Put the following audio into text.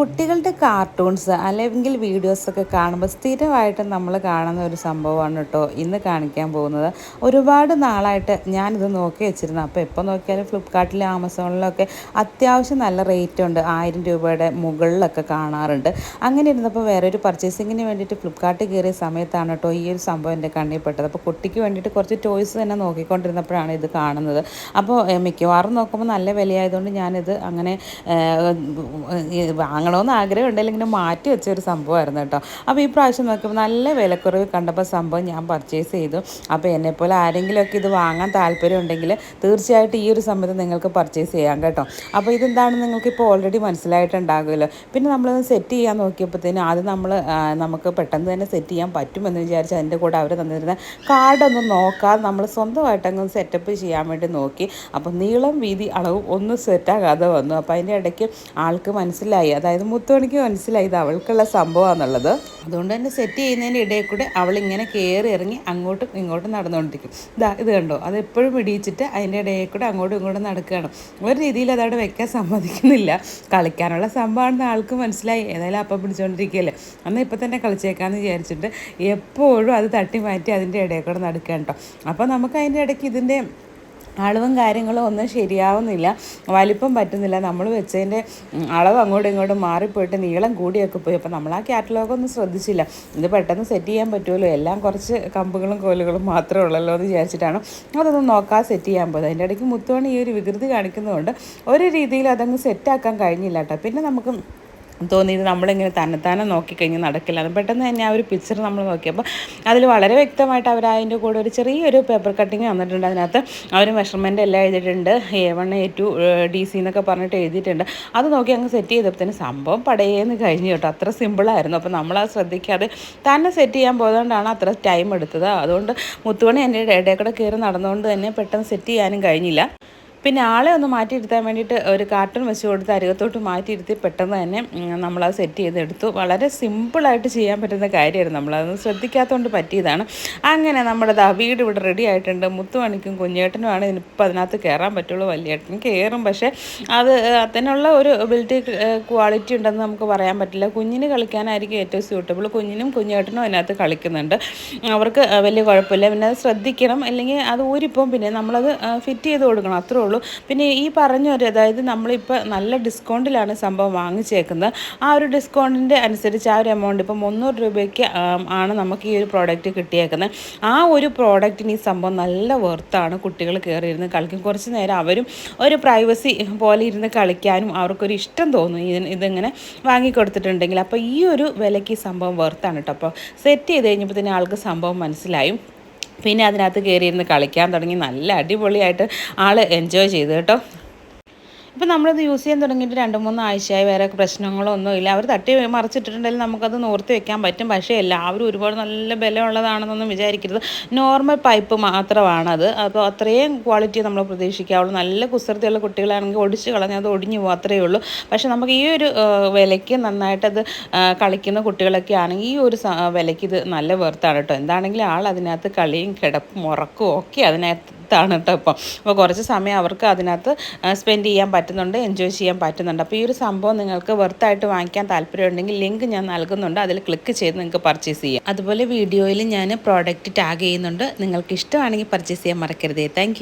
കുട്ടികളുടെ കാർട്ടൂൺസ് അല്ലെങ്കിൽ വീഡിയോസൊക്കെ കാണുമ്പോൾ സ്ഥിരമായിട്ട് നമ്മൾ കാണുന്ന ഒരു സംഭവമാണ് കേട്ടോ ഇന്ന് കാണിക്കാൻ പോകുന്നത്. ഒരുപാട് നാളായിട്ട് ഞാനിത് നോക്കി വെച്ചിരുന്നു. അപ്പോൾ എപ്പോൾ നോക്കിയാലും ഫ്ലിപ്കാർട്ടിലും ആമസോണിലൊക്കെ അത്യാവശ്യം നല്ല റേറ്റ് ഉണ്ട്, 1000 രൂപയുടെ മുകളിലൊക്കെ കാണാറുണ്ട്. അങ്ങനെ ഇരുന്നപ്പോൾ വേറൊരു പർച്ചേസിങ്ങിന് വേണ്ടിയിട്ട് ഫ്ലിപ്കാർട്ടിൽ കയറിയ സമയത്താണ് കേട്ടോ ഈ ഒരു സംഭവം എൻ്റെ കണ്ണിൽ പെട്ടത്. അപ്പോൾ കുട്ടിക്ക് വേണ്ടിയിട്ട് കുറച്ച് ടോയ്സ് തന്നെ നോക്കിക്കൊണ്ടിരുന്നപ്പോഴാണ് ഇത് കാണുന്നത്. അപ്പോൾ മിക്കവാറും നോക്കുമ്പോൾ നല്ല വിലയായതുകൊണ്ട് ഞാനിത് അങ്ങനെ വാങ്ങണമെന്ന് ആഗ്രഹമുണ്ട്, അല്ലെങ്കിൽ മാറ്റി വെച്ച ഒരു സംഭവമായിരുന്നു കേട്ടോ. അപ്പോൾ ഈ പ്രാവശ്യം നോക്കുമ്പോൾ നല്ല വിലക്കുറവ് കണ്ടപ്പോൾ സംഭവം ഞാൻ പർച്ചേസ് ചെയ്തു. അപ്പോൾ എന്നെപ്പോലെ ആരെങ്കിലുമൊക്കെ ഇത് വാങ്ങാൻ താല്പര്യം ഉണ്ടെങ്കിൽ തീർച്ചയായിട്ടും ഈ ഒരു സമയത്ത് നിങ്ങൾക്ക് പർച്ചേസ് ചെയ്യാം കേട്ടോ. അപ്പോൾ ഇതെന്താണെന്ന് നിങ്ങൾക്കിപ്പോൾ ഓൾറെഡി മനസ്സിലായിട്ടുണ്ടാകുമല്ലോ. പിന്നെ നമ്മളത് സെറ്റ് ചെയ്യാൻ നോക്കിയപ്പോഴത്തേനും ആദ്യം നമുക്ക് പെട്ടെന്ന് തന്നെ സെറ്റ് ചെയ്യാൻ പറ്റുമെന്ന് വിചാരിച്ച് അതിൻ്റെ കൂടെ അവർ തന്നിരുന്ന കാർഡൊന്നും നോക്കാതെ നമ്മൾ സ്വന്തമായിട്ടങ്ങ് സെറ്റപ്പ് ചെയ്യാൻ വേണ്ടി നോക്കി. അപ്പോൾ നീളം വീതി അളവും ഒന്നും സെറ്റാകാതെ വന്നു. അപ്പോൾ അതിൻ്റെ ഇടയ്ക്ക് ആൾക്ക് മനസ്സിലായി, അതായത് മുത്തുമണിക്ക് മനസ്സിലായി ഇത് അവൾക്കുള്ള സംഭവമാണെന്നുള്ളത്. അതുകൊണ്ട് തന്നെ സെറ്റ് ചെയ്യുന്നതിൻ്റെ ഇടയിൽ കൂടെ അവളിങ്ങനെ കയറി ഇറങ്ങി അങ്ങോട്ടും ഇങ്ങോട്ടും നടന്നുകൊണ്ടിരിക്കും. ഇത് കണ്ടോ, അത് എപ്പോഴും ഇടിയിച്ചിട്ട് അതിൻ്റെ ഇടയിൽ കൂടെ അങ്ങോട്ടും ഇങ്ങോട്ടും നടക്കുകയാണ്. ഒരു രീതിയിൽ അതവിടെ വെക്കാൻ സമ്മതിക്കുന്നില്ല. കളിക്കാനുള്ള സംഭവമാണെന്ന് ആൾക്ക് മനസ്സിലായി. ഏതായാലും അപ്പം പിടിച്ചുകൊണ്ടിരിക്കുകയല്ലേ, എന്നാൽ ഇപ്പം തന്നെ കളിച്ചേക്കാമെന്ന് വിചാരിച്ചിട്ട് എപ്പോഴും അത് തട്ടി മാറ്റി അതിൻ്റെ ഇടയിൽ കൂടെ നടക്കുക കേട്ടോ. അപ്പോൾ നമുക്ക് അതിൻ്റെ ഇടയ്ക്ക് ഇതിൻ്റെ അളവും കാര്യങ്ങളും ഒന്നും ശരിയാവുന്നില്ല, വലിപ്പം പറ്റുന്നില്ല. നമ്മൾ വെച്ചതിൻ്റെ അളവ് അങ്ങോട്ടും ഇങ്ങോട്ടും മാറിപ്പോയിട്ട് നീളം കൂടിയൊക്കെ പോയി. അപ്പോൾ നമ്മൾ ആ കാറ്റലോഗൊന്നും ശ്രദ്ധിച്ചില്ല. ഇത് പെട്ടെന്ന് സെറ്റ് ചെയ്യാൻ പറ്റുമല്ലോ, എല്ലാം കുറച്ച് കമ്പുകളും കോലുകളും മാത്രമേ ഉള്ളല്ലോ എന്ന് വിചാരിച്ചിട്ടാണ് അതൊന്നും നോക്കാതെ സെറ്റ് ചെയ്യാൻ പോയത്. അതിൻ്റെ ഇടയ്ക്ക് മുത്തുമണി ഈ ഒരു വികൃതി കാണിക്കുന്നതുകൊണ്ട് ഒരു രീതിയിൽ അതങ്ങ് സെറ്റാക്കാൻ കഴിഞ്ഞില്ല കേട്ടോ. പിന്നെ നമുക്ക് തോന്നിയത് നമ്മളിങ്ങനെ തന്നെത്താനെ നോക്കിക്കഴിഞ്ഞ് നടക്കില്ല. അത് പെട്ടെന്ന് തന്നെ ആ ഒരു പിക്ചർ നമ്മൾ നോക്കിയപ്പോൾ അതിൽ വളരെ വ്യക്തമായിട്ട് അവർ അതിൻ്റെ കൂടെ ഒരു ചെറിയൊരു പേപ്പർ കട്ടിങ് വന്നിട്ടുണ്ട്. അതിനകത്ത് അവർ മെഷർമെൻറ്റ് എല്ലാം എഴുതിയിട്ടുണ്ട്, A1 A2 DC എന്നൊക്കെ പറഞ്ഞിട്ട് എഴുതിയിട്ടുണ്ട്. അത് നോക്കി അങ്ങ് സെറ്റ് ചെയ്തപ്പോഴത്തേന് സംഭവം പടയേന്ന് കഴിഞ്ഞു കേട്ടോ. അത്ര സിമ്പിളായിരുന്നു. അപ്പോൾ നമ്മളത് ശ്രദ്ധിക്കാതെ തന്നെ സെറ്റ് ചെയ്യാൻ പോയതുകൊണ്ടാണ് അത്ര ടൈം എടുത്തത്. അതുകൊണ്ട് മുത്തുമണി എൻ്റെ ഇടയിൽ കൂടെ കയറി നടന്നുകൊണ്ട് തന്നെ പെട്ടെന്ന് സെറ്റ് ചെയ്യാനും കഴിഞ്ഞില്ല. പിന്നെ ആളെ ഒന്ന് മാറ്റിയിരുത്താൻ വേണ്ടിയിട്ട് ഒരു കാർട്ടൂൺ വെച്ച് കൊടുത്ത് അരികത്തോട്ട് മാറ്റിയിരുത്തി പെട്ടെന്ന് തന്നെ നമ്മളത് സെറ്റ് ചെയ്തെടുത്തു. വളരെ സിമ്പിളായിട്ട് ചെയ്യാൻ പറ്റുന്ന കാര്യമായിരുന്നു, നമ്മളതൊന്ന് ശ്രദ്ധിക്കാത്തതുകൊണ്ട് പറ്റിയതാണ്. അങ്ങനെ നമ്മുടെ വീട് ഇവിടെ റെഡി ആയിട്ടുണ്ട്. മുത്തുമണിക്കും കുഞ്ഞേട്ടനുമാണ് ഇതിനിപ്പോൾ അതിനകത്ത് കയറാൻ പറ്റുള്ളൂ. വലിയേട്ടനും കയറും, പക്ഷേ അത് അതിനുള്ള ഒരു ബിൽറ്റ് ക്വാളിറ്റി ഉണ്ടെന്ന് നമുക്ക് പറയാൻ പറ്റില്ല. കുഞ്ഞിന് കളിക്കാനായിരിക്കും ഏറ്റവും സ്യൂട്ടബിൾ. കുഞ്ഞിനും കുഞ്ഞേട്ടനും അതിനകത്ത് കളിക്കുന്നുണ്ട്, അവർക്ക് വലിയ കുഴപ്പമില്ല. പിന്നെ അത് ശ്രദ്ധിക്കണം, അല്ലെങ്കിൽ അത് ഊരിപ്പോവും. പിന്നെ നമ്മളത് ഫിറ്റ് ചെയ്ത് കൊടുക്കണം, അത്രേ ഉള്ളൂ. പിന്നെ ഈ പറഞ്ഞൊരു, അതായത് നമ്മളിപ്പോൾ നല്ല ഡിസ്കൗണ്ടിലാണ് സംഭവം വാങ്ങിച്ചേക്കുന്നത്. ആ ഒരു ഡിസ്കൗണ്ടിൻ്റെ അനുസരിച്ച് ആ ഒരു എമൗണ്ട് ഇപ്പോൾ 300 രൂപയ്ക്ക് ആണ് നമുക്ക് ഈ ഒരു പ്രോഡക്റ്റ് കിട്ടിയേക്കുന്നത്. ആ ഒരു പ്രോഡക്റ്റിന് ഈ സംഭവം നല്ല വർത്താണ്. കുട്ടികൾ കയറിയിരുന്ന് കളിക്കും, കുറച്ച് നേരം അവരും ഒരു പ്രൈവസി പോലെ ഇരുന്ന് കളിക്കാനും അവർക്കൊരു ഇഷ്ടം തോന്നും ഇതിങ്ങനെ വാങ്ങിക്കൊടുത്തിട്ടുണ്ടെങ്കിൽ. അപ്പോൾ ഈ ഒരു വിലയ്ക്ക് ഈ സംഭവം വർത്താണ് കേട്ടോ. അപ്പോൾ സെറ്റ് ചെയ്ത് കഴിഞ്ഞപ്പോൾ തന്നെ ആൾക്ക് സംഭവം മനസ്സിലായും. പിന്നെ അതിനകത്ത് കയറിയിരുന്ന് കളിക്കാൻ തുടങ്ങി. നല്ല അടിപൊളിയായിട്ട് ആൾ എൻജോയ് ചെയ്തു കേട്ടോ. ഇപ്പം നമ്മളിത് യൂസ് ചെയ്യാൻ തുടങ്ങിയിട്ട് 2-3 ആഴ്ചയായി, വേറെ പ്രശ്നങ്ങളൊന്നും ഇല്ല. അവർ തട്ടി മറിച്ചിട്ടിട്ടുണ്ടെങ്കിൽ നമുക്കത് നോർത്ത് വെക്കാൻ പറ്റും. പക്ഷേ എല്ലാവരും ഒരുപാട് നല്ല ബലമുള്ളതാണെന്നൊന്നും വിചാരിക്കരുത്. നോർമൽ പൈപ്പ് മാത്രമാണത്. അപ്പോൾ അത്രയും ക്വാളിറ്റി നമ്മൾ പ്രതീക്ഷിക്കാവുള്ളൂ. നല്ല കുസൃതിയുള്ള കുട്ടികളാണെങ്കിൽ ഒടിച്ച് കളഞ്ഞാൽ അത് ഒടിഞ്ഞു പോകും, അത്രയേ ഉള്ളൂ. പക്ഷേ നമുക്ക് ഈ ഒരു വിലയ്ക്ക് നന്നായിട്ടത് കളിക്കുന്ന കുട്ടികളൊക്കെ ആണെങ്കിൽ ഈ ഒരു വിലയ്ക്ക് ഇത് നല്ല വെർത്താണ് കേട്ടോ. എന്താണെങ്കിലും ആൾ അതിനകത്ത് കളിയും കിടപ്പും ഉറക്കവും ഒക്കെ അതിനകത്ത് ാണ് കേട്ടോ. അപ്പോൾ കുറച്ച് സമയം അവർക്ക് അതിനകത്ത് സ്പെൻഡ് ചെയ്യാൻ പറ്റുന്നുണ്ട്, എൻജോയ് ചെയ്യാൻ പറ്റുന്നുണ്ട്. അപ്പോൾ ഈ ഒരു സംഭവം നിങ്ങൾക്ക് വെർത്തായിട്ട് വാങ്ങിക്കാൻ താല്പര്യമുണ്ടെങ്കിൽ ലിങ്ക് ഞാൻ നൽകുന്നുണ്ട്, അതിൽ ക്ലിക്ക് ചെയ്ത് നിങ്ങൾക്ക് പർച്ചേസ് ചെയ്യാം. അതുപോലെ വീഡിയോയിൽ ഞാൻ പ്രോഡക്റ്റ് ടാഗ് ചെയ്യുന്നുണ്ട്, നിങ്ങൾക്ക് ഇഷ്ടമാണെങ്കിൽ പർച്ചേസ് ചെയ്യാൻ മറക്കരുതേ. താങ്ക്